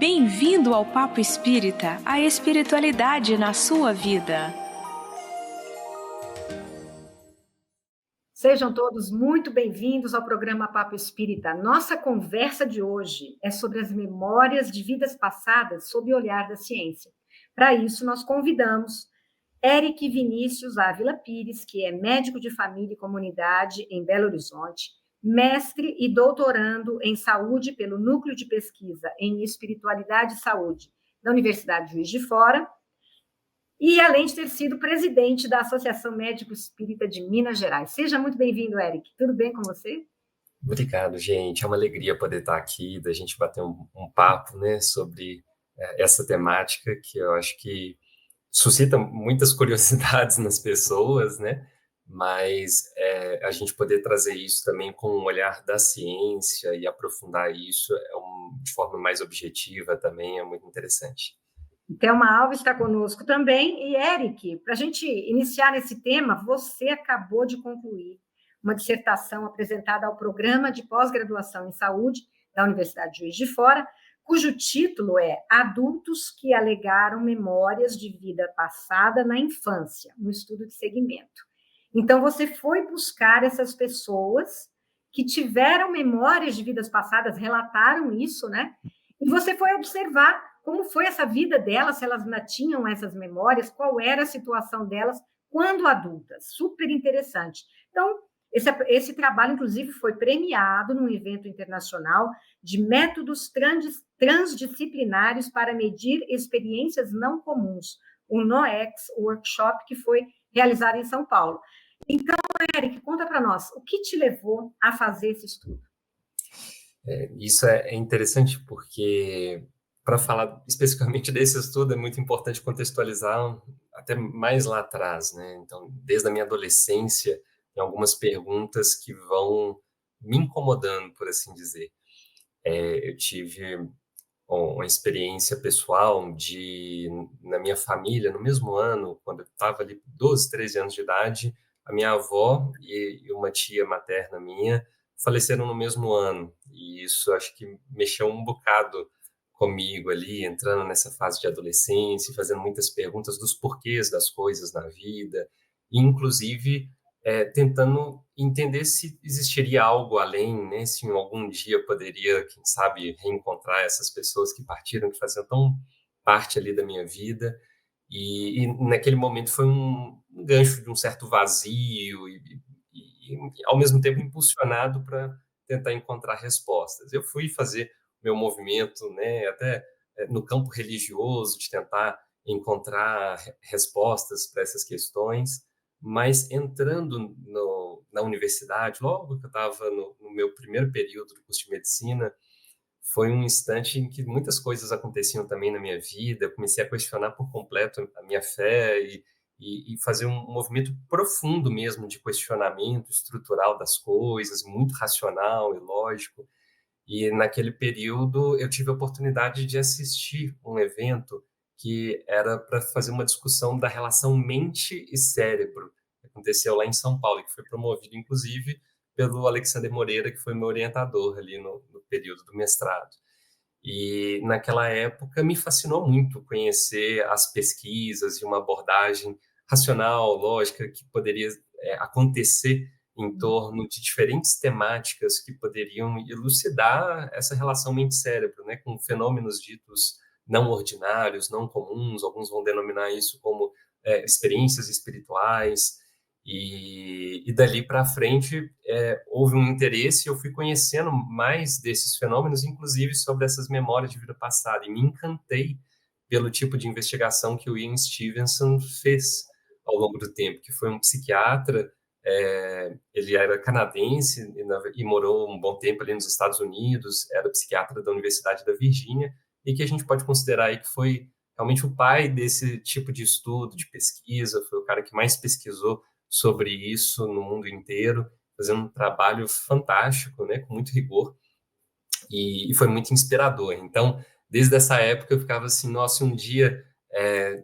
Bem-vindo ao Papo Espírita, a espiritualidade na sua vida. Sejam todos muito bem-vindos ao programa Papo Espírita. Nossa conversa de hoje é sobre as memórias de vidas passadas sob o olhar da ciência. Para isso, nós convidamos Eric Vinícius Ávila Pires, que é médico de família e comunidade em Belo Horizonte, mestre e doutorando em saúde pelo Núcleo de Pesquisa em Espiritualidade e Saúde da Universidade Juiz de Fora, e além de ter sido presidente da Associação Médico Espírita de Minas Gerais. Seja muito bem-vindo, Eric. Tudo bem com você? Obrigado, gente. É uma alegria poder estar aqui, da gente bater um papo, né, sobre essa temática que eu acho que suscita muitas curiosidades nas pessoas, né? Mas a gente poder trazer isso também com um olhar da ciência e aprofundar isso de forma mais objetiva também é muito interessante. Thelma Alves está conosco também. E, Eric, para a gente iniciar esse tema, você acabou de concluir uma dissertação apresentada ao Programa de Pós-Graduação em Saúde da Universidade de Juiz de Fora, cujo título é Adultos que alegaram memórias de vida passada na infância, no estudo de segmento. Então, você foi buscar essas pessoas que tiveram memórias de vidas passadas, relataram isso, né? E você foi observar como foi essa vida delas, se elas ainda tinham essas memórias, qual era a situação delas quando adultas. Super interessante. Então, esse trabalho, inclusive, foi premiado num evento internacional de métodos transdisciplinares para medir experiências não comuns, o NOEX Workshop, que foi realizado em São Paulo. Então, Eric, conta para nós, o que te levou a fazer esse estudo? Isso é interessante porque, para falar especificamente desse estudo, é muito importante contextualizar até mais lá atrás, né? Então, desde a minha adolescência, tem algumas perguntas que vão me incomodando, por assim dizer. Eu tive uma experiência pessoal na minha família, no mesmo ano, quando eu estava ali 12, 13 anos de idade, a minha avó e uma tia materna minha faleceram no mesmo ano. E isso acho que mexeu um bocado comigo ali, entrando nessa fase de adolescência, fazendo muitas perguntas dos porquês das coisas na vida, e inclusive tentando entender se existiria algo além, né? Se em algum dia eu poderia, quem sabe, reencontrar essas pessoas que partiram, que faziam tão parte ali da minha vida. E naquele momento foi um gancho de um certo vazio e ao mesmo tempo impulsionado para tentar encontrar respostas. Eu fui fazer meu movimento, né, até no campo religioso, de tentar encontrar respostas para essas questões, mas entrando na universidade, logo que eu estava no meu primeiro período do curso de medicina, foi um instante em que muitas coisas aconteciam também na minha vida. Eu comecei a questionar por completo a minha fé e fazer um movimento profundo mesmo de questionamento estrutural das coisas, muito racional e lógico. E naquele período eu tive a oportunidade de assistir um evento que era para fazer uma discussão da relação mente e cérebro, que aconteceu lá em São Paulo, e que foi promovido, inclusive, pelo Alexander Moreira, que foi meu orientador ali no período do mestrado. E naquela época me fascinou muito conhecer as pesquisas e uma abordagem racional, lógica, que poderia acontecer em torno de diferentes temáticas que poderiam elucidar essa relação mente-cérebro, né, com fenômenos ditos não ordinários, não comuns. Alguns vão denominar isso como experiências espirituais. E dali para frente houve um interesse, eu fui conhecendo mais desses fenômenos, inclusive sobre essas memórias de vida passada, e me encantei pelo tipo de investigação que o Ian Stevenson fez ao longo do tempo, que foi um psiquiatra. Ele era canadense e morou um bom tempo ali nos Estados Unidos, era psiquiatra da Universidade da Virgínia, e que a gente pode considerar aí que foi realmente o pai desse tipo de estudo, de pesquisa, foi o cara que mais pesquisou sobre isso no mundo inteiro, fazendo um trabalho fantástico, né, com muito rigor, e foi muito inspirador. Então, desde essa época eu ficava assim, nossa, se um dia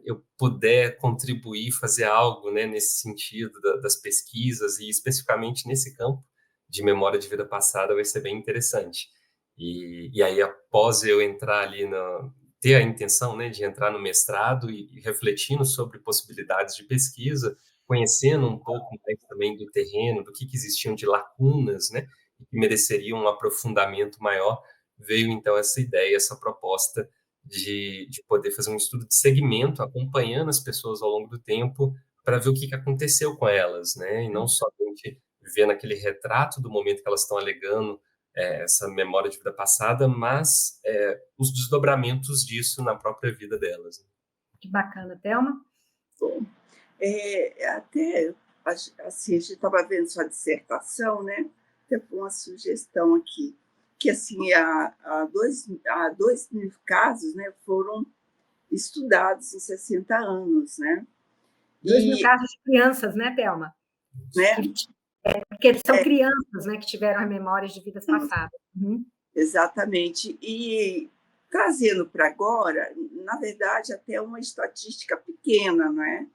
eu puder contribuir, fazer algo, né, nesse sentido das pesquisas, e especificamente nesse campo de memória de vida passada, vai ser bem interessante. E aí, após eu entrar ali ter a intenção, né, de entrar no mestrado e refletindo sobre possibilidades de pesquisa, conhecendo um pouco mais também do terreno, do que existiam de lacunas, né, e que mereceriam um aprofundamento maior, veio então essa ideia, essa proposta de poder fazer um estudo de segmento, acompanhando as pessoas ao longo do tempo, para ver o que aconteceu com elas, né, e não somente ver naquele retrato do momento que elas estão alegando essa memória de vida passada, mas os desdobramentos disso na própria vida delas. Que bacana, Thelma. Bom, até assim, a gente estava vendo sua dissertação, né? Teve uma sugestão aqui, que assim, há 2.000 casos, né, foram estudados em 60 anos, né? 2.000 casos de crianças, né, Thelma? Né? Porque são crianças, né, que tiveram as memórias de vidas passadas. Uhum. Exatamente. E trazendo para agora, na verdade, até uma estatística pequena, não é?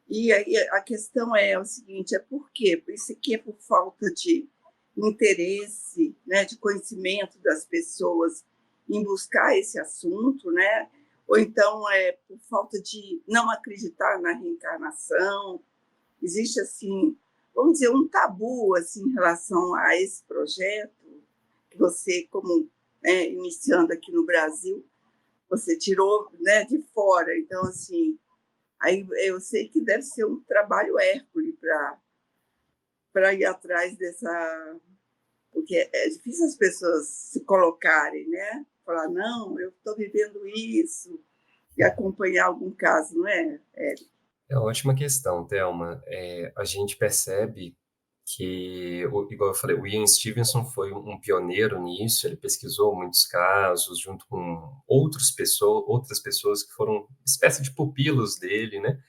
E aí a questão é o seguinte, por quê? Isso aqui é por falta de interesse, né, de conhecimento das pessoas em buscar esse assunto, né? Ou então é por falta de não acreditar na reencarnação. Existe, assim, vamos dizer, um tabu assim, em relação a esse projeto, que você, como iniciando aqui no Brasil, você tirou, né, de fora. Então, assim, aí eu sei que deve ser um trabalho hércules para ir atrás dessa... Porque é difícil as pessoas se colocarem, né? Falar, não, eu estou vivendo isso, e acompanhar algum caso, não é, Érico? É uma ótima questão, Thelma. A gente percebe que, igual eu falei, o Ian Stevenson foi um pioneiro nisso, ele pesquisou muitos casos junto com outras pessoas que foram espécie de pupilos dele, né?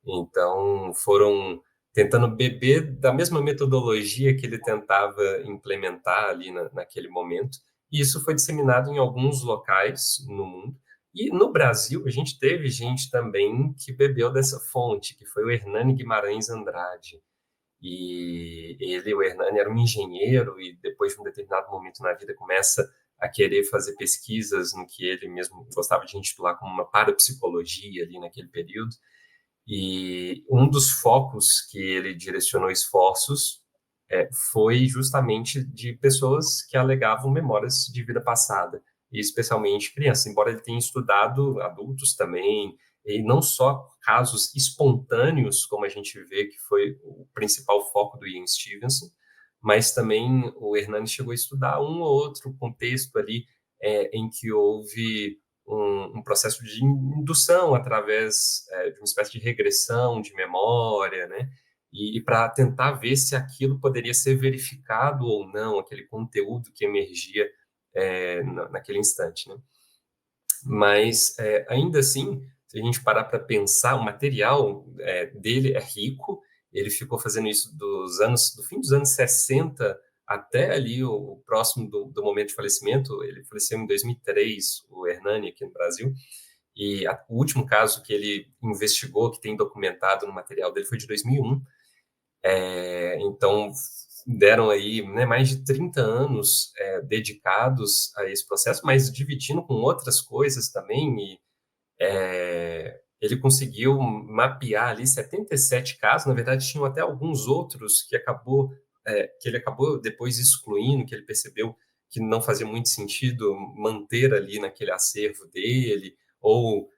Então, foram tentando beber da mesma metodologia que ele tentava implementar ali naquele momento, e isso foi disseminado em alguns locais no mundo. E no Brasil, a gente teve gente também que bebeu dessa fonte, que foi o Hernani Guimarães Andrade. E o Hernani, era um engenheiro e depois de um determinado momento na vida começa a querer fazer pesquisas no que ele mesmo gostava de intitular como uma parapsicologia ali naquele período. E um dos focos que ele direcionou esforços foi justamente de pessoas que alegavam memórias de vida passada, e especialmente crianças, embora ele tenha estudado adultos também, e não só casos espontâneos, como a gente vê que foi o principal foco do Ian Stevenson, mas também o Hernani chegou a estudar um ou outro contexto ali em que houve um processo de indução através de uma espécie de regressão de memória, né? E para tentar ver se aquilo poderia ser verificado ou não, aquele conteúdo que emergia naquele instante, né? Mas, ainda assim, se a gente parar para pensar, o material dele é rico, ele ficou fazendo isso do fim dos anos 60 até ali o próximo do momento de falecimento. Ele faleceu em 2003, o Hernani, aqui no Brasil, e o último caso que ele investigou, que tem documentado no material dele, foi de 2001. Então, deram aí, né, mais de 30 anos dedicados a esse processo, mas dividindo com outras coisas também, e ele conseguiu mapear ali 77 casos. Na verdade, tinham até alguns outros que ele acabou depois excluindo, que ele percebeu que não fazia muito sentido manter ali naquele acervo dele, ou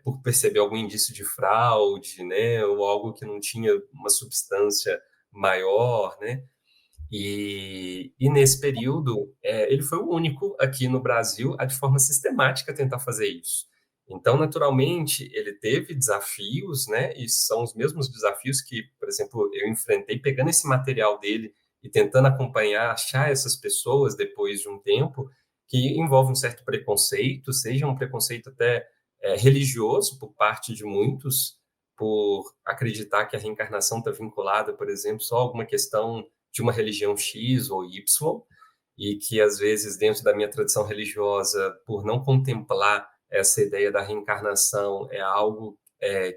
por perceber algum indício de fraude, né, ou algo que não tinha uma substância maior, né? E nesse período, ele foi o único aqui no Brasil a, de forma sistemática, tentar fazer isso. Então, naturalmente, ele teve desafios, né? E são os mesmos desafios que, por exemplo, eu enfrentei pegando esse material dele e tentando acompanhar, achar essas pessoas depois de um tempo, que envolve um certo preconceito, seja um preconceito até religioso por parte de muitos, por acreditar que a reencarnação está vinculada, por exemplo, só a alguma questão de uma religião X ou Y, e que, às vezes, dentro da minha tradição religiosa, por não contemplar essa ideia da reencarnação, é algo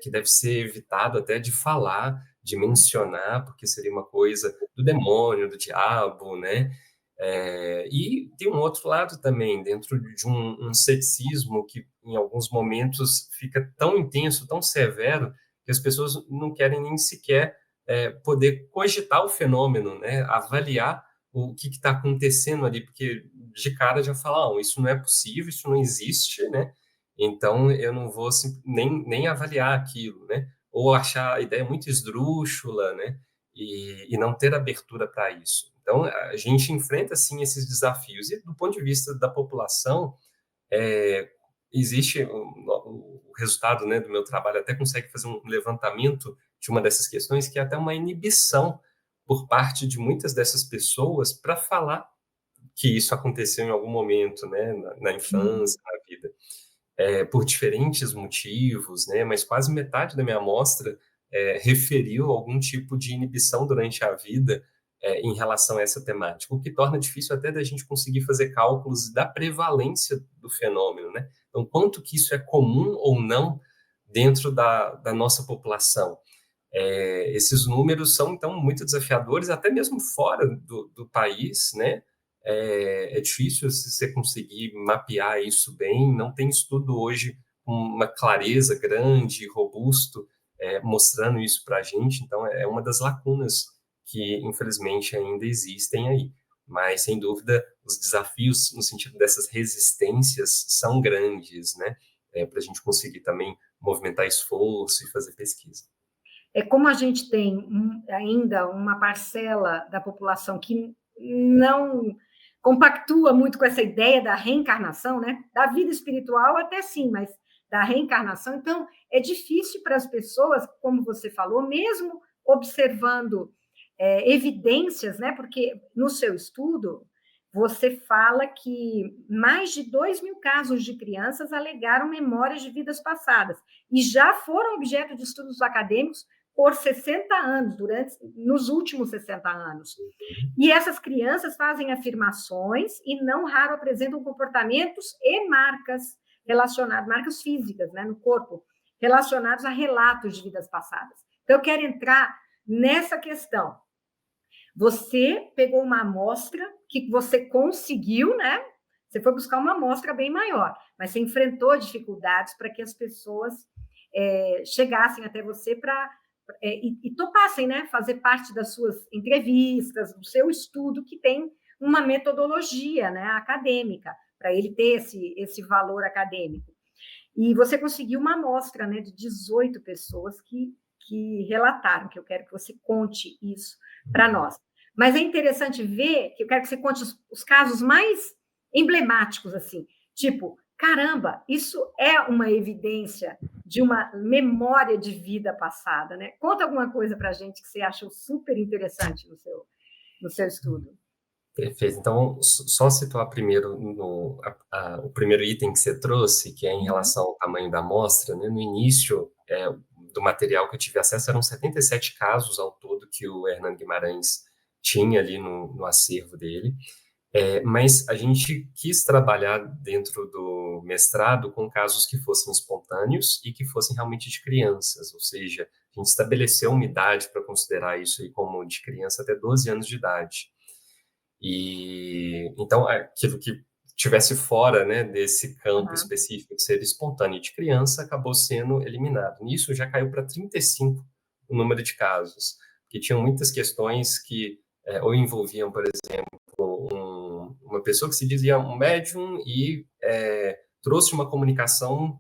que deve ser evitado até de falar, de mencionar, porque seria uma coisa do demônio, do diabo, né? E tem um outro lado também, dentro de um ceticismo que, em alguns momentos, fica tão intenso, tão severo, que as pessoas não querem nem sequer poder cogitar o fenômeno, né? Avaliar o que está acontecendo ali, porque de cara já falam, isso não é possível, isso não existe, né? Então eu não vou nem avaliar aquilo, né? Ou achar a ideia muito esdrúxula, né? E não ter abertura para isso. Então a gente enfrenta sim esses desafios e do ponto de vista da população existe o resultado, né, do meu trabalho até consegue fazer um levantamento de uma dessas questões que é até uma inibição por parte de muitas dessas pessoas para falar que isso aconteceu em algum momento, né, na infância, na vida, por diferentes motivos, né, mas quase metade da minha amostra referiu algum tipo de inibição durante a vida em relação a essa temática, o que torna difícil até da gente conseguir fazer cálculos da prevalência do fenômeno, né? Então, quanto que isso é comum ou não dentro da nossa população? Esses números são, então, muito desafiadores, até mesmo fora do país, né? É difícil se você conseguir mapear isso bem, não tem estudo hoje com uma clareza grande, robusto, mostrando isso para a gente, então é uma das lacunas que, infelizmente, ainda existem aí. Mas, sem dúvida, os desafios no sentido dessas resistências são grandes, né? Para a gente conseguir também movimentar esforço e fazer pesquisa. Como a gente tem ainda uma parcela da população que não compactua muito com essa ideia da reencarnação, né? Da vida espiritual até sim, mas da reencarnação. Então, é difícil para as pessoas, como você falou, mesmo observando evidências, né? Porque no seu estudo você fala que mais de 2.000 casos de crianças alegaram memórias de vidas passadas e já foram objeto de estudos acadêmicos por 60 anos, nos últimos 60 anos. E essas crianças fazem afirmações e não raro apresentam comportamentos e marcas relacionadas, marcas físicas, né, no corpo, relacionados a relatos de vidas passadas. Então, eu quero entrar nessa questão. Você pegou uma amostra que você conseguiu, né? Você foi buscar uma amostra bem maior, mas você enfrentou dificuldades para que as pessoas chegassem até você e topassem, né? Fazer parte das suas entrevistas, do seu estudo, que tem uma metodologia, né, acadêmica, para ele ter esse valor acadêmico. E você conseguiu uma amostra, né, de 18 pessoas que relataram, que eu quero que você conte isso para nós. Mas é interessante ver, que eu quero que você conte os casos mais emblemáticos, assim, tipo, caramba, isso é uma evidência de uma memória de vida passada, né? Conta alguma coisa para a gente que você achou super interessante no seu estudo. Perfeito. Então, só situar primeiro o primeiro item que você trouxe, que é em relação ao tamanho da amostra, né? No início do material que eu tive acesso, eram 77 casos ao todo que o Hernán Guimarães tinha ali no acervo dele. Mas a gente quis trabalhar dentro do mestrado com casos que fossem espontâneos e que fossem realmente de crianças, ou seja, a gente estabeleceu uma idade para considerar isso aí como de criança até 12 anos de idade. E então aquilo que tivesse fora, né, desse campo específico de ser espontâneo de criança acabou sendo eliminado. Nisso já caiu para 35 o número de casos, que tinham muitas questões que ou envolviam, por exemplo, uma pessoa que se dizia um médium e trouxe uma comunicação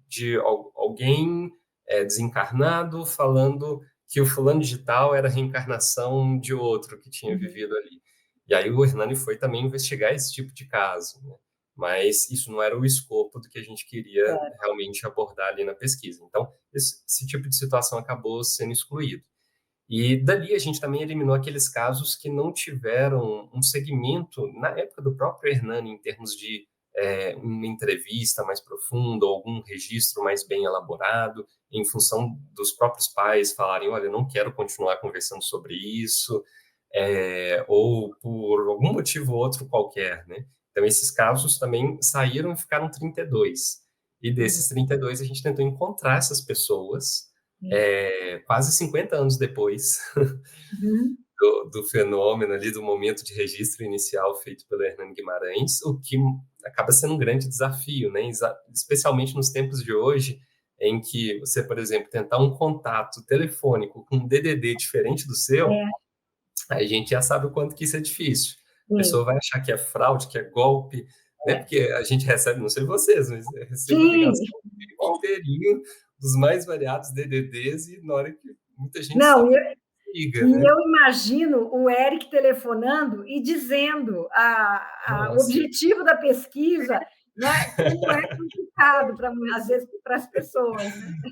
de alguém desencarnado falando que o fulano de tal era a reencarnação de outro que tinha vivido ali. E aí o Hernani foi também investigar esse tipo de caso, né? Mas isso não era o escopo do que a gente queria realmente abordar ali na pesquisa. Então, esse tipo de situação acabou sendo excluído. E dali a gente também eliminou aqueles casos que não tiveram um segmento, na época do próprio Hernani, em termos de uma entrevista mais profunda, ou algum registro mais bem elaborado, em função dos próprios pais falarem, olha, eu não quero continuar conversando sobre isso, ou por algum motivo outro qualquer, né? Então, esses casos também saíram e ficaram 32. E desses 32, a gente tentou encontrar essas pessoas quase 50 anos depois do fenômeno ali, do momento de registro inicial feito pelo Hernani Guimarães, o que acaba sendo um grande desafio, né? Especialmente nos tempos de hoje, em que você, por exemplo, tentar um contato telefônico com um DDD diferente do seu, aí a gente já sabe o quanto que isso é difícil. A pessoa vai achar que é fraude, que é golpe, né? Porque a gente recebe, não sei vocês, mas eu recebo ligação inteirinho dos mais variados DDDs e na hora que muita gente Não, só liga, e né? eu imagino o Eric telefonando e dizendo o objetivo da pesquisa, né? Como é complicado, às vezes, para as pessoas. Né?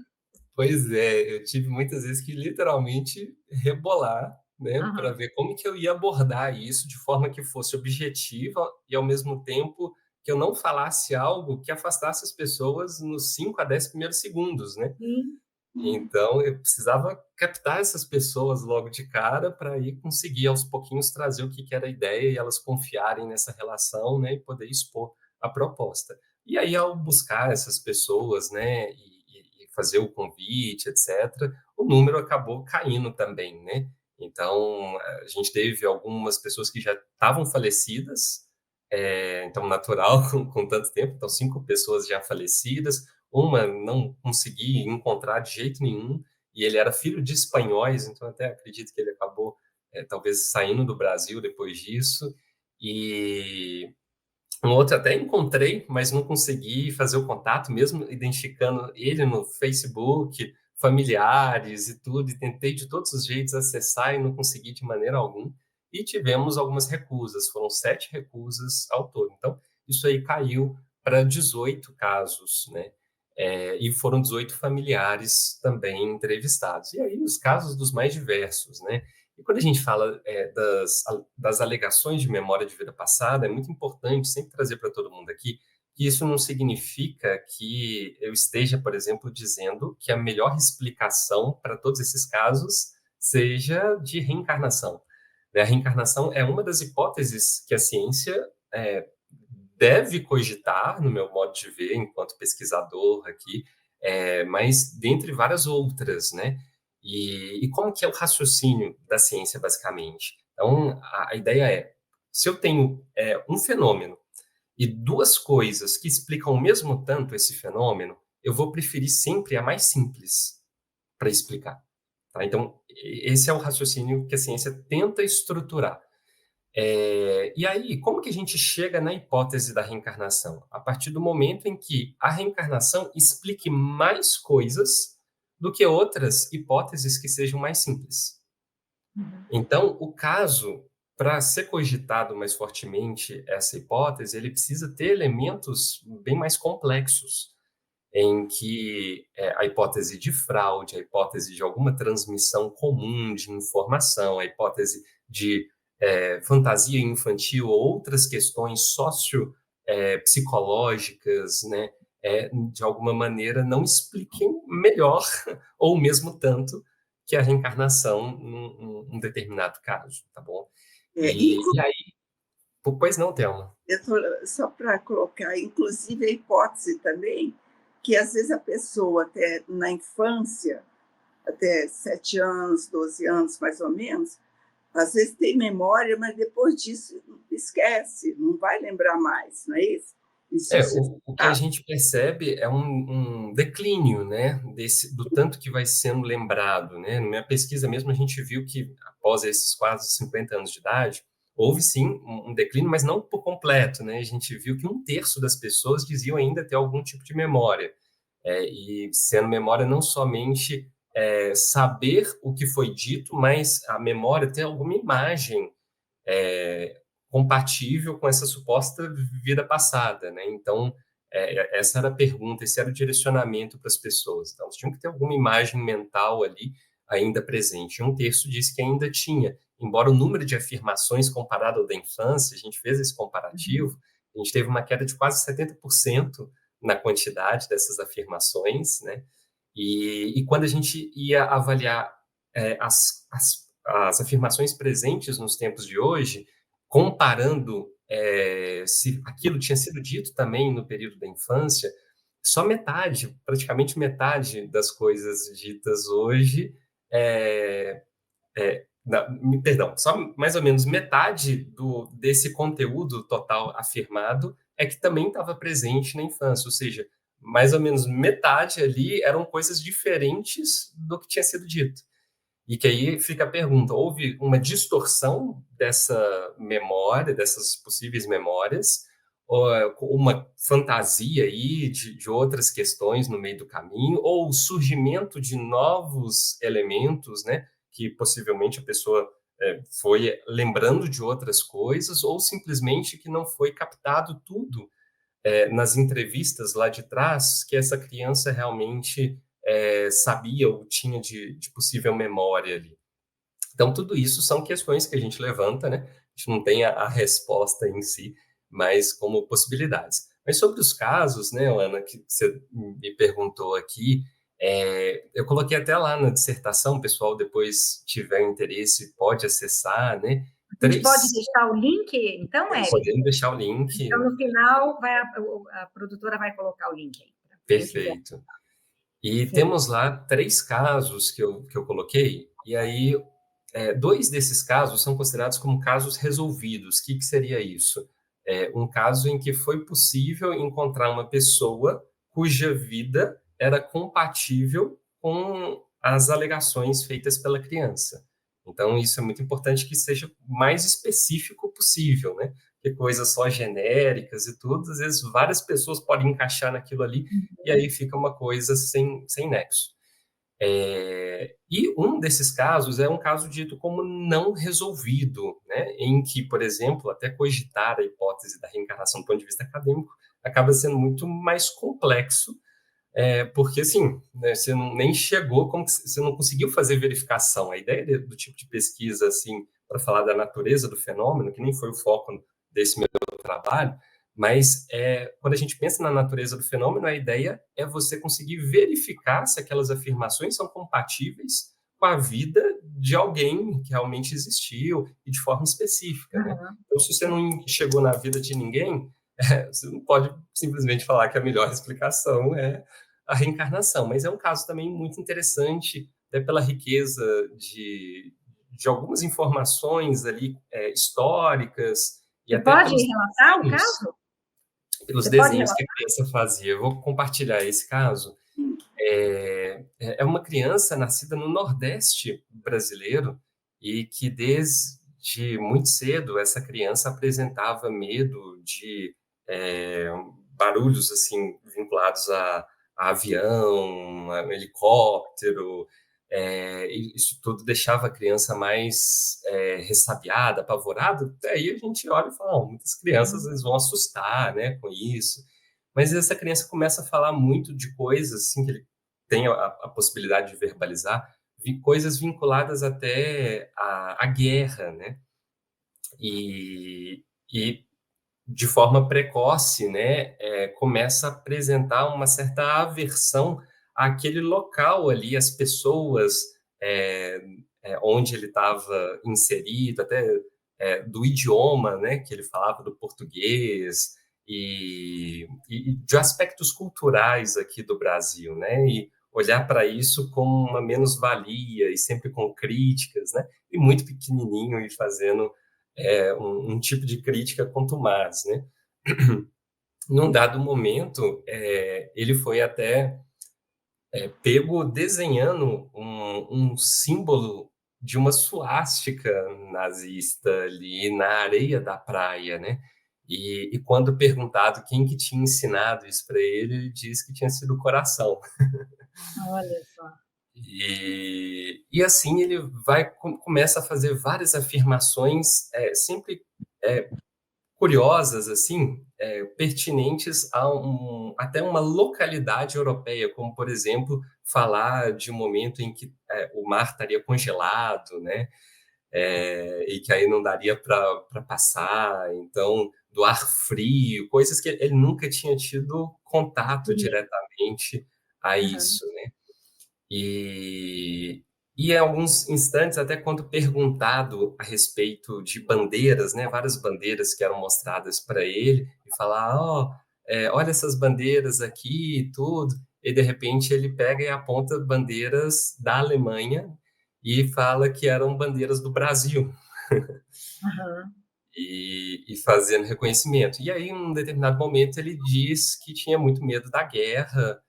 Pois é, eu tive muitas vezes que literalmente rebolar, né, para ver como que eu ia abordar isso de forma que fosse objetiva e, ao mesmo tempo, que eu não falasse algo que afastasse as pessoas nos 5 a 10 primeiros segundos, né? Sim. Então, eu precisava captar essas pessoas logo de cara para aí conseguir, aos pouquinhos, trazer o que era a ideia e elas confiarem nessa relação, né, e poder expor a proposta. E aí, ao buscar essas pessoas, né, e fazer o convite, etc., o número acabou caindo também, né? Então, a gente teve algumas pessoas que já estavam falecidas, então, natural, com tanto tempo, então 5 pessoas já falecidas, uma não consegui encontrar de jeito nenhum, e ele era filho de espanhóis, então até acredito que ele acabou, talvez, saindo do Brasil depois disso, e um outro até encontrei, mas não consegui fazer o contato, mesmo identificando ele no Facebook, familiares e tudo, e tentei de todos os jeitos acessar e não consegui de maneira alguma. E tivemos algumas recusas, foram 7 recusas ao todo. Então, isso aí caiu para 18 casos, né? E foram 18 familiares também entrevistados. E aí os casos dos mais diversos, né? E quando a gente fala das alegações de memória de vida passada, é muito importante sempre trazer para todo mundo aqui que isso não significa que eu esteja, por exemplo, dizendo que a melhor explicação para todos esses casos seja de reencarnação. A reencarnação é uma das hipóteses que a ciência deve cogitar, no meu modo de ver, enquanto pesquisador aqui, mas dentre várias outras, né? E como que é o raciocínio da ciência, basicamente? Então, a ideia é, se eu tenho um fenômeno e 2 coisas que explicam ao mesmo tanto esse fenômeno, eu vou preferir sempre a mais simples para explicar. Tá? Então, esse é o raciocínio que a ciência tenta estruturar. E aí, como que a gente chega na hipótese da reencarnação? A partir do momento em que a reencarnação explique mais coisas do que outras hipóteses que sejam mais simples. Então, o caso, para ser cogitado mais fortemente essa hipótese, ele precisa ter elementos bem mais complexos, em que a hipótese de fraude, a hipótese de alguma transmissão comum de informação, a hipótese de fantasia infantil ou outras questões psicológicas, né, de alguma maneira não expliquem melhor ou mesmo tanto que a reencarnação num determinado caso, tá bom? E aí, pois não, Thelma? Só para colocar, inclusive a hipótese também, que às vezes a pessoa, até na infância, até 7 anos, 12 anos mais ou menos, às vezes tem memória, mas depois disso esquece, não vai lembrar mais, não é isso? O que a gente percebe é um declínio, né, do tanto que vai sendo lembrado, né? Na minha pesquisa mesmo, a gente viu que, após esses quase 50 anos de idade, houve sim um declínio, mas não por completo, né? A gente viu que 1/3 das pessoas diziam ainda ter algum tipo de memória. E sendo memória não somente saber o que foi dito, mas a memória ter alguma imagem compatível com essa suposta vida passada, né? Então, essa era a pergunta, esse era o direcionamento para as pessoas. Então, elas tinham que ter alguma imagem mental ali ainda presente. 1/3 disse que ainda tinha, embora o número de afirmações comparado ao da infância, a gente fez esse comparativo, a gente teve uma queda de quase 70% na quantidade dessas afirmações, né? E quando a gente ia avaliar as afirmações presentes nos tempos de hoje, comparando se aquilo tinha sido dito também no período da infância, só metade, praticamente metade das coisas ditas hoje Perdão, só mais ou menos metade desse conteúdo total afirmado é que também estava presente na infância, ou seja, mais ou menos metade ali eram coisas diferentes do que tinha sido dito. E que aí fica a pergunta, houve uma distorção dessa memória, dessas possíveis memórias, ou uma fantasia aí de outras questões no meio do caminho, ou o surgimento de novos elementos, né, que possivelmente a pessoa foi lembrando de outras coisas, ou simplesmente que não foi captado tudo nas entrevistas lá de trás, que essa criança realmente sabia ou tinha de possível memória ali. Então, tudo isso são questões que a gente levanta, né? A gente não tem a resposta em si, mas como possibilidades. Mas sobre os casos, né, Ana, que você me perguntou aqui, eu coloquei até lá na dissertação, o pessoal depois tiver interesse pode acessar, né? A gente pode deixar o link, então, Eric? Podemos deixar o link. Então, no final, a produtora vai colocar o link aí. Perfeito. E sim, temos lá 3 casos que eu coloquei, e aí 2 desses casos são considerados como casos resolvidos. O que seria isso? Um caso em que foi possível encontrar uma pessoa cuja vida era compatível com as alegações feitas pela criança. Então, isso é muito importante que seja o mais específico possível, né? Porque coisas só genéricas e tudo, às vezes várias pessoas podem encaixar naquilo ali, e aí fica uma coisa sem nexo. E um desses casos é um caso dito como não resolvido, né? Em que, por exemplo, até cogitar a hipótese da reencarnação do ponto de vista acadêmico acaba sendo muito mais complexo, porque, assim, né, você nem chegou, como que você não conseguiu fazer verificação. A ideia do tipo de pesquisa, assim, para falar da natureza do fenômeno, que nem foi o foco desse meu trabalho, mas quando a gente pensa na natureza do fenômeno, a ideia é você conseguir verificar se aquelas afirmações são compatíveis com a vida de alguém que realmente existiu e de forma específica, né? Então, se você não chegou na vida de ninguém, você não pode simplesmente falar que a melhor explicação é a reencarnação, mas é um caso também muito interessante, até pela riqueza de algumas informações ali históricas. E você pode relatar o caso? Pelos desenhos que a criança fazia. Eu vou compartilhar esse caso. É uma criança nascida no Nordeste brasileiro e que desde muito cedo essa criança apresentava medo de barulhos assim vinculados a avião, a helicóptero. Isso tudo deixava a criança mais ressabiada, apavorada. Aí a gente olha e fala, muitas crianças eles vão assustar, né, com isso. Mas essa criança começa a falar muito de coisas assim, que ele tem a possibilidade de verbalizar, coisas vinculadas até à guerra, né? E de forma precoce, né, começa a apresentar uma certa aversão àquele local ali, as pessoas onde ele estava inserido, até do idioma, né, que ele falava, do português, e de aspectos culturais aqui do Brasil, né, e olhar para isso como uma menos-valia e sempre com críticas, né, e muito pequenininho e fazendo um tipo de crítica contumaz, né? Num dado momento, ele foi até pego desenhando um símbolo de uma suástica nazista ali na areia da praia, né? E quando perguntado quem que tinha ensinado isso para ele, ele disse que tinha sido o coração. Olha só. E assim ele começa a fazer várias afirmações sempre curiosas, assim, pertinentes a até uma localidade europeia, como, por exemplo, falar de um momento em que o mar estaria congelado, né? E que aí não daria para passar, então, do ar frio, coisas que ele nunca tinha tido contato diretamente a isso, né? E em alguns instantes, até quando perguntado a respeito de bandeiras, né, várias bandeiras que eram mostradas para ele, e falar, olha essas bandeiras aqui e tudo, e de repente ele pega e aponta bandeiras da Alemanha, e fala que eram bandeiras do Brasil. Aham. E fazendo reconhecimento. E aí, em um determinado momento, ele diz que tinha muito medo da guerra,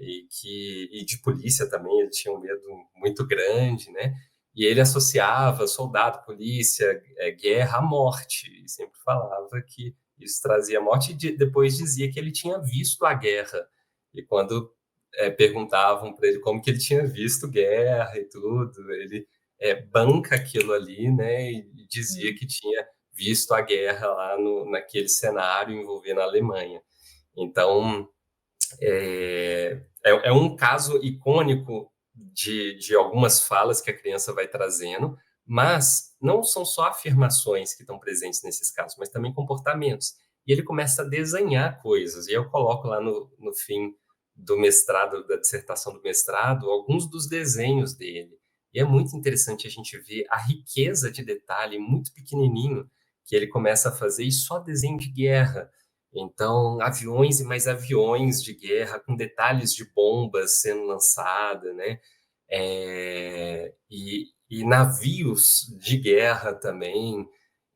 e de polícia também, ele tinha um medo muito grande, né? E ele associava soldado, polícia, guerra à morte, e sempre falava que isso trazia morte, e depois dizia que ele tinha visto a guerra. E quando perguntavam para ele como que ele tinha visto guerra e tudo, ele banca aquilo ali, né, e dizia que tinha visto a guerra lá naquele cenário envolvendo a Alemanha. Então, é um caso icônico de algumas falas que a criança vai trazendo, mas não são só afirmações que estão presentes nesses casos, mas também comportamentos. E ele começa a desenhar coisas, e eu coloco lá no fim do mestrado, da dissertação do mestrado, alguns dos desenhos dele. E é muito interessante a gente ver a riqueza de detalhe muito pequenininho que ele começa a fazer, e só desenho de guerra. Então, aviões e mais aviões de guerra, com detalhes de bombas sendo lançadas, né? E navios de guerra também.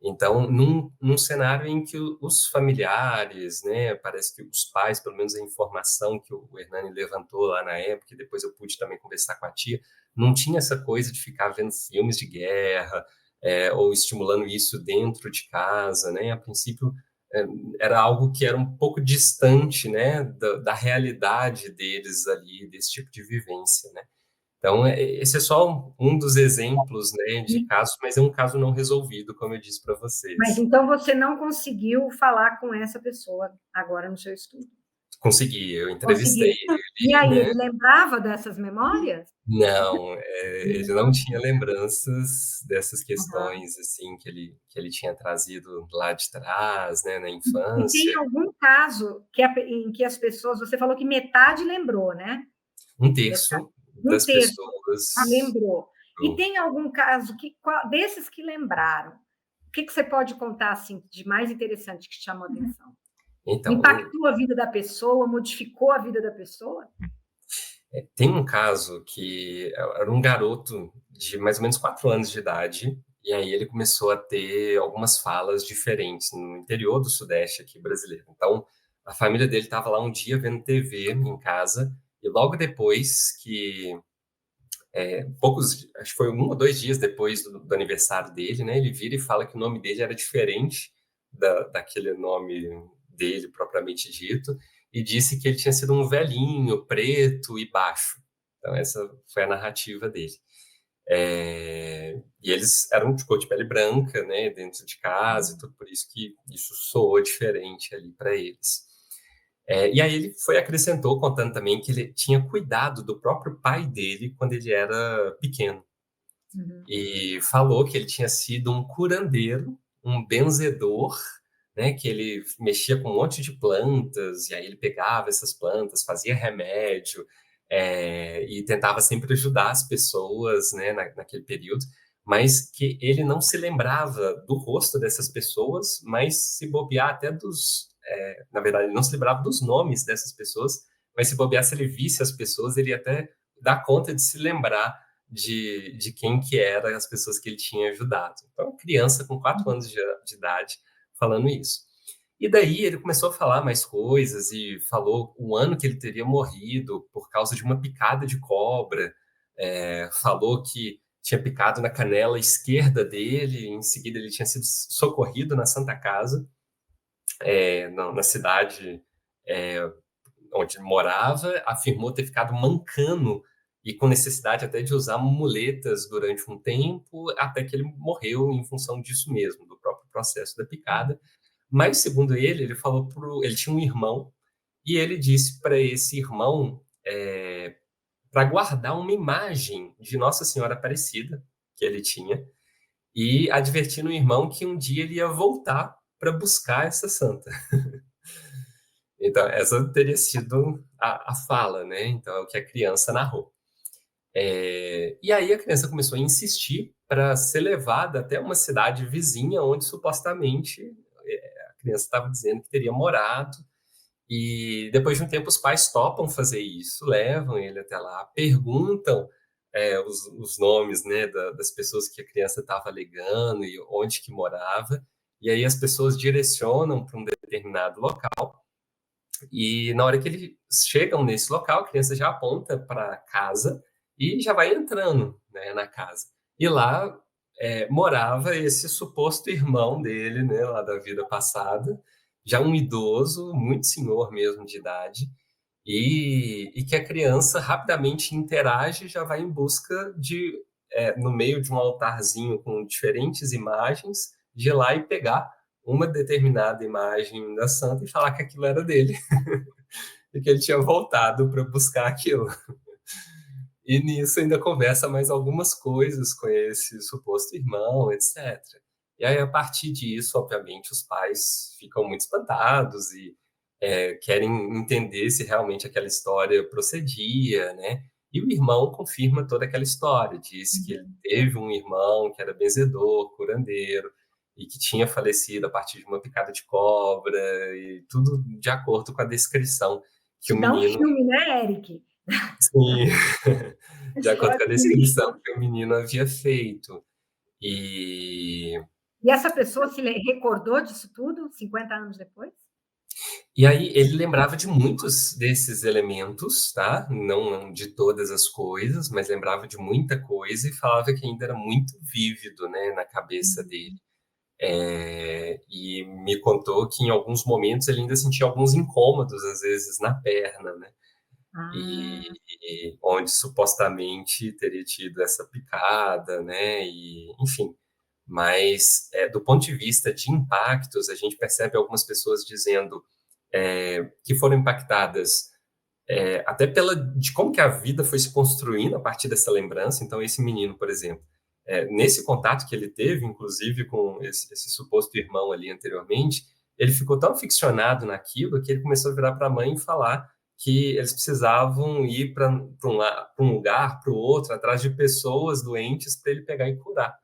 Então, num cenário em que os familiares, né? Parece que os pais, pelo menos a informação que o Hernani levantou lá na época, e depois eu pude também conversar com a tia, não tinha essa coisa de ficar vendo filmes de guerra, ou estimulando isso dentro de casa, né? A princípio, era algo que era um pouco distante, né, da realidade deles ali, desse tipo de vivência, né? Então, esse é só um dos exemplos, né, de E- casos, mas é um caso não resolvido, como eu disse para Mas vocês. então você não conseguiu falar com essa pessoa agora no seu estudo? Consegui, eu entrevistei Conseguiu. E ele, aí, né? ele lembrava dessas memórias? Não, ele não Não. tinha lembranças dessas Aham. questões, assim, que ele tinha trazido lá de trás, né, na E tem infância. algum caso em que as pessoas, você falou que metade lembrou, né? Um Metade, terço um das terço pessoas. lembrou. E tem algum caso desses que lembraram, o que você pode contar assim de mais interessante que te chamou a atenção? Então, Impactou a vida da pessoa, modificou a vida da pessoa? tem um caso que era um garoto de mais ou menos 4 anos de idade, e aí ele começou a ter algumas falas diferentes no interior do Sudeste aqui brasileiro. Então, a família dele estava lá um dia vendo TV em casa, e logo depois que, acho que foi 1 ou 2 dias depois do aniversário dele, né, ele vira e fala que o nome dele era diferente daquele nome dele propriamente dito, e disse que ele tinha sido um velhinho, preto e baixo. Então, essa foi a narrativa dele. E eles eram de cor de pele branca, né, dentro de casa, e tudo por isso que isso soou diferente ali para eles. E aí ele acrescentou, contando também que ele tinha cuidado do próprio pai dele quando ele era pequeno. Uhum. E falou que ele tinha sido um curandeiro, um benzedor, né, que ele mexia com um monte de plantas, e aí ele pegava essas plantas, fazia remédio, e tentava sempre ajudar as pessoas, né, naquele período, mas que ele não se lembrava do rosto dessas pessoas, mas se bobear até na verdade, ele não se lembrava dos nomes dessas pessoas, mas se bobear, se ele visse as pessoas, ele ia até dar conta de se lembrar de quem que eram as pessoas que ele tinha ajudado. Então, criança com 4 anos de idade falando isso. E daí ele começou a falar mais coisas e falou o ano que ele teria morrido por causa de uma picada de cobra. Falou que tinha picado na canela esquerda dele, em seguida ele tinha sido socorrido na Santa Casa, na cidade onde ele morava, afirmou ter ficado mancando e com necessidade até de usar muletas durante um tempo, até que ele morreu em função disso mesmo, do próprio processo da picada. Mas, segundo ele falou ele tinha um irmão, e ele disse para esse irmão para guardar uma imagem de Nossa Senhora Aparecida, que ele tinha, e advertindo o irmão que um dia ele ia voltar para buscar essa santa. Então, essa teria sido a fala, né? Então, é o que a criança narrou. E aí a criança começou a insistir para ser levada até uma cidade vizinha, onde supostamente a criança estava dizendo que teria morado. E depois de um tempo, os pais topam fazer isso, levam ele até lá, perguntam os nomes, né, das pessoas que a criança estava alegando e onde que morava, e aí as pessoas direcionam para um determinado local, e na hora que eles chegam nesse local, a criança já aponta para casa e já vai entrando, né, na casa. E lá morava esse suposto irmão dele, né, lá da vida passada, já um idoso, muito senhor mesmo de idade, e que a criança rapidamente interage e já vai em busca de, no meio de um altarzinho com diferentes imagens, de ir lá e pegar uma determinada imagem da santa e falar que aquilo era dele, e que ele tinha voltado para buscar aquilo. E nisso ainda conversa mais algumas coisas com esse suposto irmão, etc. E aí, a partir disso, obviamente, os pais ficam muito espantados e querem entender se realmente aquela história procedia, né? E o irmão confirma toda aquela história, diz que ele teve um irmão que era benzedor, curandeiro, e que tinha falecido a partir de uma picada de cobra, e tudo de acordo com a descrição que o Dá um menino... filme, né, Eric? Sim, de acordo com a descrição História. que o menino havia feito. E, E essa pessoa se recordou disso tudo 50 anos depois? e aí ele lembrava de muitos desses elementos, tá? Não de todas as coisas, mas lembrava de muita coisa e falava que ainda era muito vívido, né, na cabeça dele. E me contou que em alguns momentos ele ainda sentia alguns incômodos, às vezes, na perna, né? E, Ah, e onde supostamente teria tido essa picada, né? E, enfim, mas do ponto de vista de impactos, a gente percebe algumas pessoas dizendo que foram impactadas até de como que a vida foi se construindo a partir dessa lembrança. Então, esse menino, por exemplo, nesse contato que ele teve, inclusive com esse suposto irmão ali anteriormente, ele ficou tão ficcionado naquilo que ele começou a virar para a mãe e falar que eles precisavam ir para um lugar, para o outro, atrás de pessoas doentes para ele pegar e curar.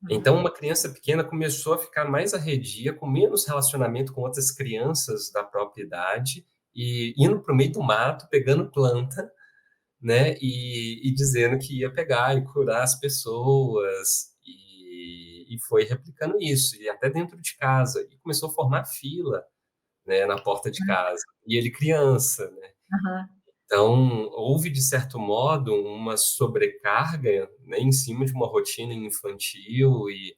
Então, uma criança pequena começou a ficar mais arredia, com menos relacionamento com outras crianças da própria idade, e indo para o meio do mato, pegando planta, né, e dizendo que ia pegar e curar as pessoas, e foi replicando isso, e até dentro de casa, e começou a formar fila, né, na porta de casa, e ele criança, né. aham. Então, houve, de certo modo, uma sobrecarga, né, em cima de uma rotina infantil e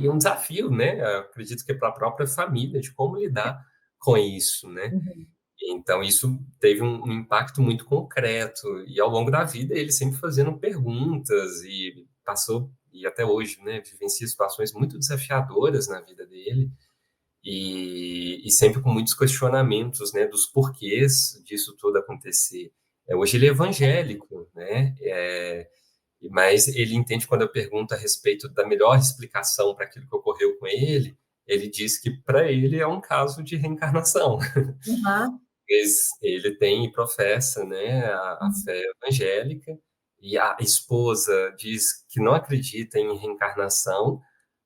um desafio, né? Eu acredito que para a própria família, de como lidar com isso, né? Uhum. Então, isso teve um impacto muito concreto. E ao longo da vida, ele sempre fazendo perguntas e passou, e até hoje, né, vivencia situações muito desafiadoras na vida dele e sempre com muitos questionamentos, né, dos porquês disso tudo acontecer. Hoje ele é evangélico, né? Mas ele entende quando eu pergunto a respeito da melhor explicação para aquilo que ocorreu com ele diz que para ele é um caso de reencarnação. Aham. Mas ele tem e professa, né, a Uhum. fé evangélica, e a esposa diz que não acredita em reencarnação,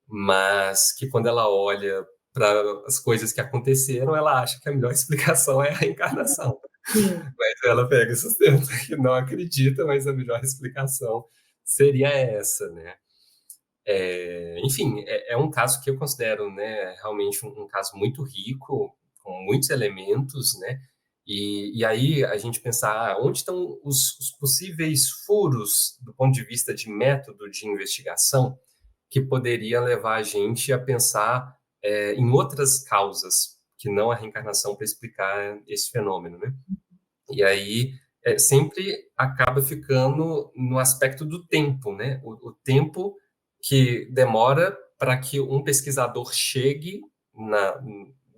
mas que quando ela olha para as coisas que aconteceram, ela acha que a melhor explicação é a reencarnação. Sim. Mas ela pega e sustenta que não acredita, mas a melhor explicação seria essa, né? Enfim, é um caso que eu considero, né, realmente um caso muito rico, com muitos elementos, né? E aí a gente pensar onde estão os possíveis furos do ponto de vista de método de investigação que poderia levar a gente a pensar em outras causas que não a reencarnação para explicar esse fenômeno, né? E aí sempre acaba ficando no aspecto do tempo, né? O tempo que demora para que um pesquisador chegue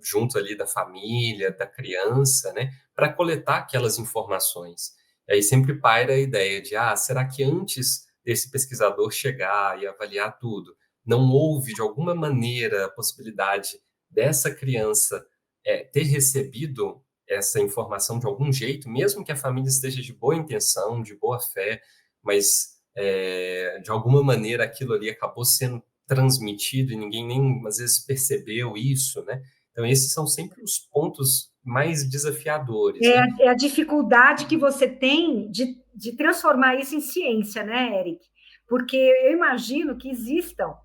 junto ali da família, da criança, né? Para coletar aquelas informações. E aí sempre paira a ideia de, será que antes desse pesquisador chegar e avaliar tudo, não houve, de alguma maneira, a possibilidade dessa criança ter recebido essa informação de algum jeito, mesmo que a família esteja de boa intenção, de boa fé, mas de alguma maneira aquilo ali acabou sendo transmitido e ninguém nem às vezes percebeu isso, né? Então, esses são sempre os pontos mais desafiadores, né? É a dificuldade que você tem de transformar isso em ciência, né, Eric? Porque eu imagino que existam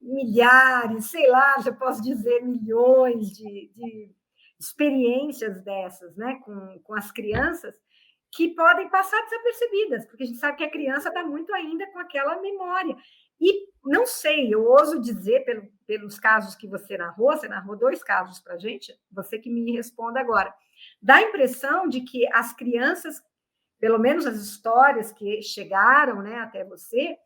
milhares, sei lá, já posso dizer milhões de experiências dessas, né, com as crianças, que podem passar desapercebidas, porque a gente sabe que a criança está muito ainda com aquela memória. E não sei, eu ouso dizer, pelos casos que você narrou 2 casos para a gente, você que me responda agora, dá a impressão de que as crianças, pelo menos as histórias que chegaram, né, até você,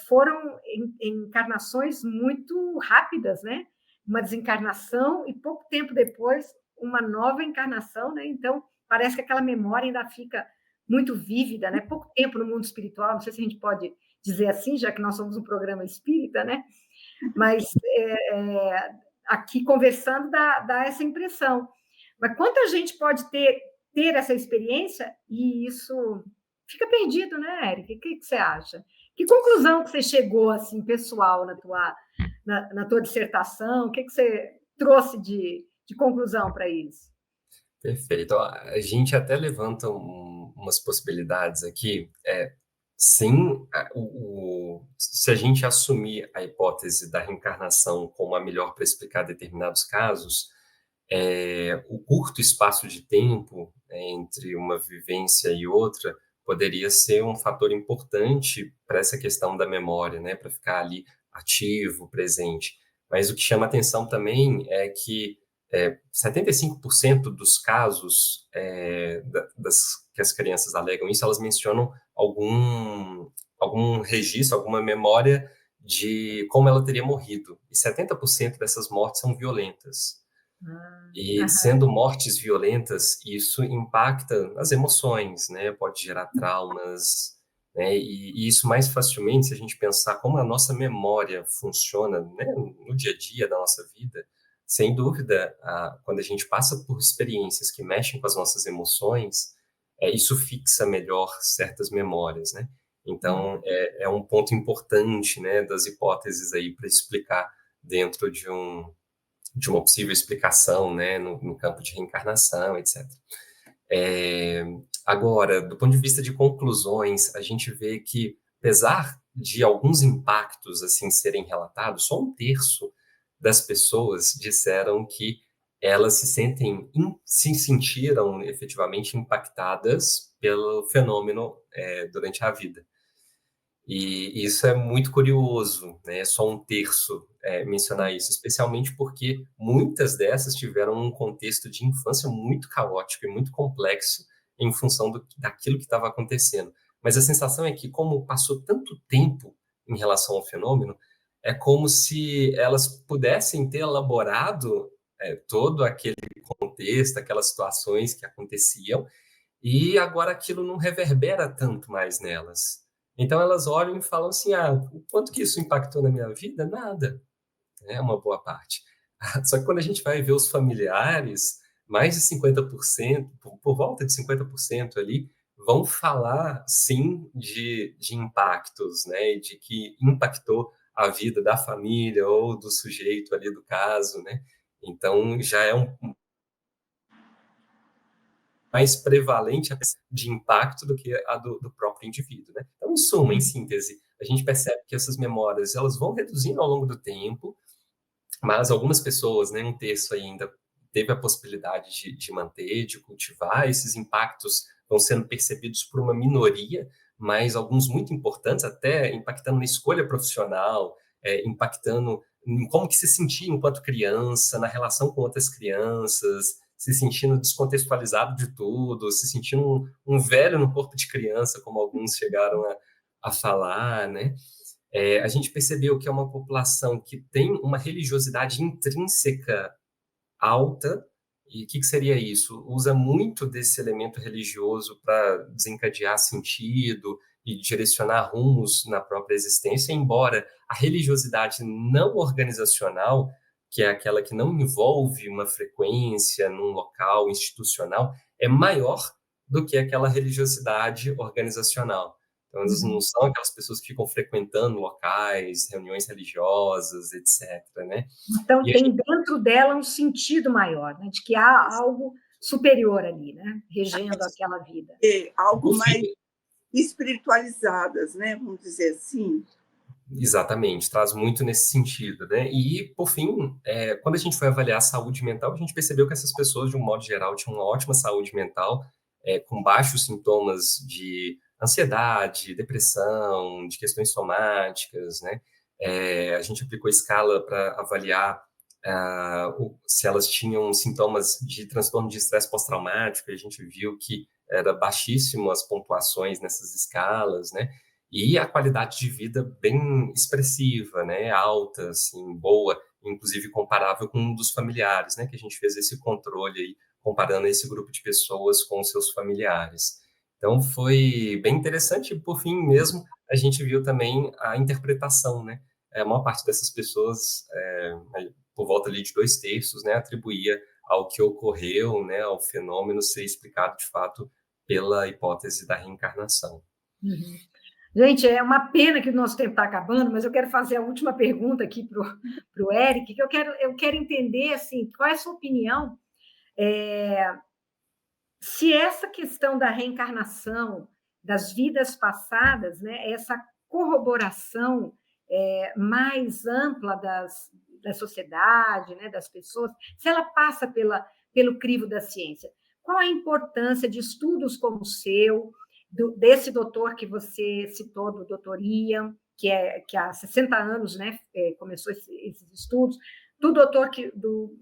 foram encarnações muito rápidas, né? Uma desencarnação e pouco tempo depois uma nova encarnação, né? Então parece que aquela memória ainda fica muito vívida, né? Pouco tempo no mundo espiritual, não sei se a gente pode dizer assim, já que nós somos um programa espírita, né? Mas aqui conversando dá essa impressão. Mas quanta gente pode ter essa experiência e isso fica perdido, né, Eric? O que você acha? Que conclusão que você chegou, assim, pessoal, na tua dissertação? O que você trouxe de conclusão para isso? Perfeito. Ó, a gente até levanta umas possibilidades aqui. Sim, se a gente assumir a hipótese da reencarnação como a melhor para explicar determinados casos, o curto espaço de tempo entre uma vivência e outra poderia ser um fator importante para essa questão da memória, né, para ficar ali ativo, presente. Mas o que chama atenção também é que 75% dos casos que as crianças alegam isso, elas mencionam algum registro, alguma memória de como ela teria morrido. E 70% dessas mortes são violentas. E sendo mortes violentas, isso impacta as emoções, né? Pode gerar traumas, né? E isso mais facilmente, se a gente pensar como a nossa memória funciona, né? No dia a dia da nossa vida, sem dúvida, quando a gente passa por experiências que mexem com as nossas emoções, isso fixa melhor certas memórias, né? Então, é um ponto importante, né, das hipóteses aí para explicar dentro de uma possível explicação, né, no campo de reencarnação, etc. Agora, do ponto de vista de conclusões, a gente vê que, apesar de alguns impactos assim serem relatados, só 1/3 das pessoas disseram que elas se sentiram efetivamente impactadas pelo fenômeno durante a vida. E isso é muito curioso, né? Só 1/3 mencionar isso, especialmente porque muitas dessas tiveram um contexto de infância muito caótico e muito complexo em função daquilo que estava acontecendo. Mas a sensação é que, como passou tanto tempo em relação ao fenômeno, é como se elas pudessem ter elaborado todo aquele contexto, aquelas situações que aconteciam, e agora aquilo não reverbera tanto mais nelas. Então elas olham e falam assim, o quanto que isso impactou na minha vida? Nada, é uma boa parte. Só que quando a gente vai ver os familiares, mais de 50%, por volta de 50% ali, vão falar, sim, de impactos, né? De que impactou a vida da família ou do sujeito ali do caso, né? Então já é mais prevalente de impacto do que a do próprio indivíduo, né? Então, em suma, em síntese, a gente percebe que essas memórias elas vão reduzindo ao longo do tempo, mas algumas pessoas, né, 1/3 ainda teve a possibilidade de manter, de cultivar, esses impactos vão sendo percebidos por uma minoria, mas alguns muito importantes, até impactando na escolha profissional, impactando em como que se sentia enquanto criança, na relação com outras crianças, se sentindo descontextualizado de tudo, se sentindo um velho no corpo de criança, como alguns chegaram a falar, né? A gente percebeu que é uma população que tem uma religiosidade intrínseca alta. E o que seria isso? Usa muito desse elemento religioso para desencadear sentido e direcionar rumos na própria existência, embora a religiosidade não organizacional, que é aquela que não envolve uma frequência num local institucional, é maior do que aquela religiosidade organizacional. Então, elas não são aquelas pessoas que ficam frequentando locais, reuniões religiosas, etc., né? Então, E a tem dentro dela um sentido maior, né? De que há algo superior ali, né? Regendo aquela vida. Algo mais espiritualizadas, né? Vamos dizer assim. Exatamente, traz muito nesse sentido, né? E, por fim, quando a gente foi avaliar a saúde mental, a gente percebeu que essas pessoas, de um modo geral, tinham uma ótima saúde mental, com baixos sintomas de ansiedade, depressão, de questões somáticas, né? A gente aplicou escala para avaliar se elas tinham sintomas de transtorno de estresse pós-traumático, e a gente viu que era baixíssimo as pontuações nessas escalas, né? E a qualidade de vida bem expressiva, né? Alta, assim, boa, inclusive comparável com um dos familiares, né? Que a gente fez esse controle aí, comparando esse grupo de pessoas com os seus familiares. Então, foi bem interessante. E, por fim mesmo, a gente viu também a interpretação, né? A maior parte dessas pessoas, por volta ali de 2/3, né? Atribuía ao que ocorreu, né? Ao fenômeno ser explicado, de fato, pela hipótese da reencarnação. Uhum. Gente, é uma pena que o nosso tempo está acabando, mas eu quero fazer a última pergunta aqui para o Eric, que eu quero entender assim, qual é a sua opinião se essa questão da reencarnação, das vidas passadas, né, essa corroboração mais ampla da sociedade, né, das pessoas, se ela passa pelo crivo da ciência. Qual a importância de estudos como o seu, desse doutor que você citou, do Dr. Ian, que há 60 anos, né, começou esses estudos, do doutor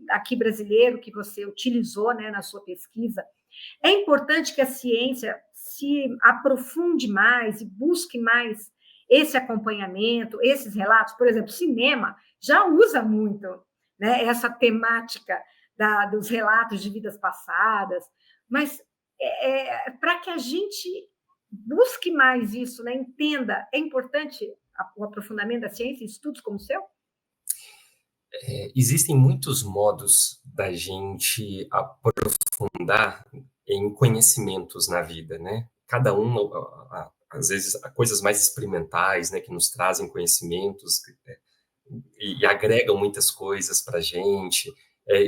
aqui brasileiro que você utilizou, né, na sua pesquisa. É importante que a ciência se aprofunde mais e busque mais esse acompanhamento, esses relatos. Por exemplo, o cinema já usa muito, né, essa temática dos relatos de vidas passadas, mas para que a gente busque mais isso, né, entenda, é importante o aprofundamento da ciência, estudos como o seu? Existem muitos modos da gente aprofundar em conhecimentos na vida, né? Cada um, às vezes, coisas mais experimentais, né, que nos trazem conhecimentos e agregam muitas coisas para a gente,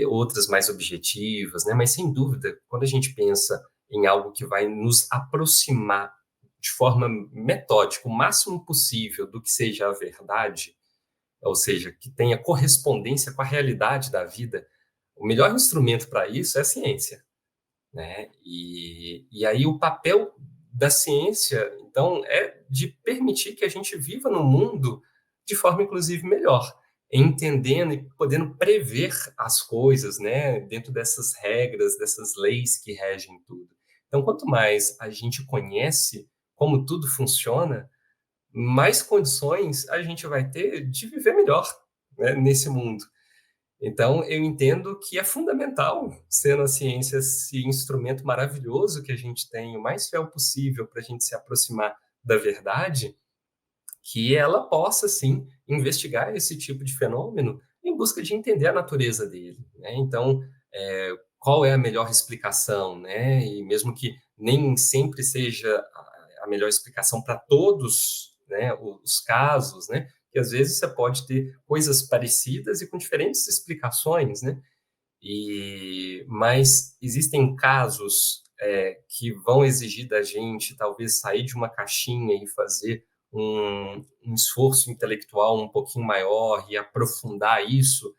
outras mais objetivas, né? Mas, sem dúvida, quando a gente pensa em algo que vai nos aproximar de forma metódica, o máximo possível do que seja a verdade, ou seja, que tenha correspondência com a realidade da vida, o melhor instrumento para isso é a ciência, né? E aí o papel da ciência, então, é de permitir que a gente viva no mundo de forma, inclusive, melhor, entendendo e podendo prever as coisas, né? Dentro dessas regras, dessas leis que regem tudo. Então, quanto mais a gente conhece como tudo funciona, mais condições a gente vai ter de viver melhor, né, nesse mundo. Então, eu entendo que é fundamental, sendo a ciência esse instrumento maravilhoso que a gente tem, o mais fiel possível para a gente se aproximar da verdade, que ela possa, sim, investigar esse tipo de fenômeno em busca de entender a natureza dele, né? Então, qual é a melhor explicação, né? E mesmo que nem sempre seja a melhor explicação para todos, né, os casos, né? Que às vezes você pode ter coisas parecidas e com diferentes explicações, né? Mas existem casos que vão exigir da gente talvez sair de uma caixinha e fazer um esforço intelectual um pouquinho maior e aprofundar isso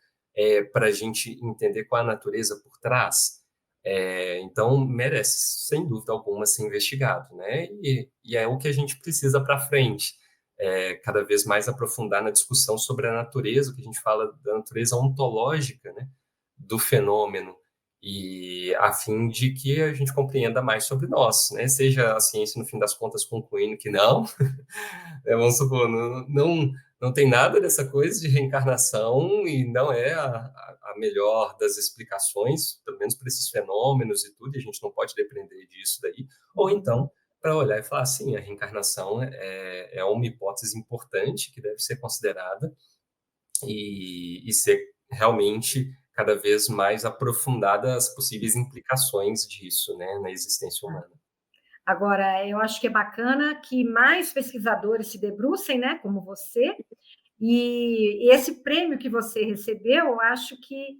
para a gente entender qual é a natureza por trás. Então, merece, sem dúvida alguma, ser investigado, né? E é o que a gente precisa para frente. Cada vez mais aprofundar na discussão sobre a natureza, o que a gente fala da natureza ontológica, né, do fenômeno, e a fim de que a gente compreenda mais sobre nós, né? Seja a ciência, no fim das contas, concluindo que não, vamos supor, não tem nada dessa coisa de reencarnação e não é a melhor das explicações, pelo menos para esses fenômenos e tudo, e a gente não pode depender disso daí, ou então para olhar e falar assim, a reencarnação é uma hipótese importante que deve ser considerada e ser realmente cada vez mais aprofundada as possíveis implicações disso, né, na existência humana. Agora, eu acho que é bacana que mais pesquisadores se debrucem, né, como você, e esse prêmio que você recebeu, eu acho que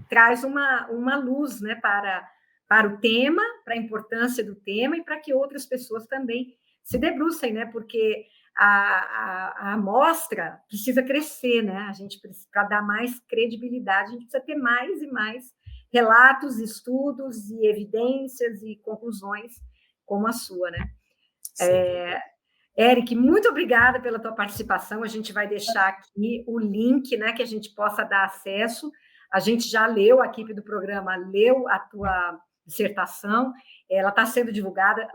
traz uma luz, né, para o tema, para a importância do tema e para que outras pessoas também se debrucem, né, porque a amostra precisa crescer, né, a gente para dar mais credibilidade, a gente precisa ter mais e mais relatos, estudos e evidências e conclusões como a sua, né? Eric, muito obrigada pela tua participação. A gente vai deixar aqui o link, né, que a gente possa dar acesso. A gente já leu, a equipe do programa leu a tua dissertação, ela está sendo divulgada.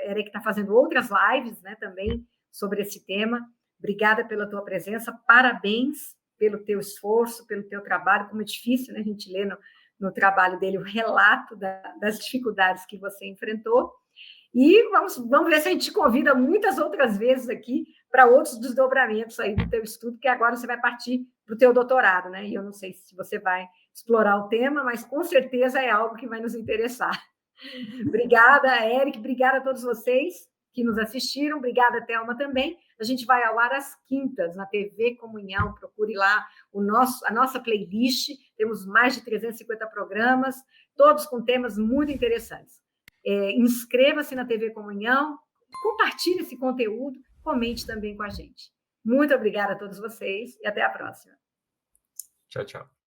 Eric está fazendo outras lives, né, também sobre esse tema. Obrigada pela tua presença, parabéns pelo teu esforço, pelo teu trabalho. Como é difícil, né, a gente ler no trabalho dele o relato das dificuldades que você enfrentou. E vamos ver se a gente te convida muitas outras vezes aqui para outros desdobramentos aí do teu estudo, que agora você vai partir para o teu doutorado, né? E eu não sei se você vai explorar o tema, mas com certeza é algo que vai nos interessar. Obrigada, Eric, obrigada a todos vocês que nos assistiram, obrigada, Thelma, também. A gente vai ao ar às quintas na TV Comunhão, procure lá a nossa playlist, temos mais de 350 programas, todos com temas muito interessantes. Inscreva-se na TV Comunhão, compartilhe esse conteúdo, comente também com a gente. Muito obrigada a todos vocês e até a próxima. Tchau, tchau.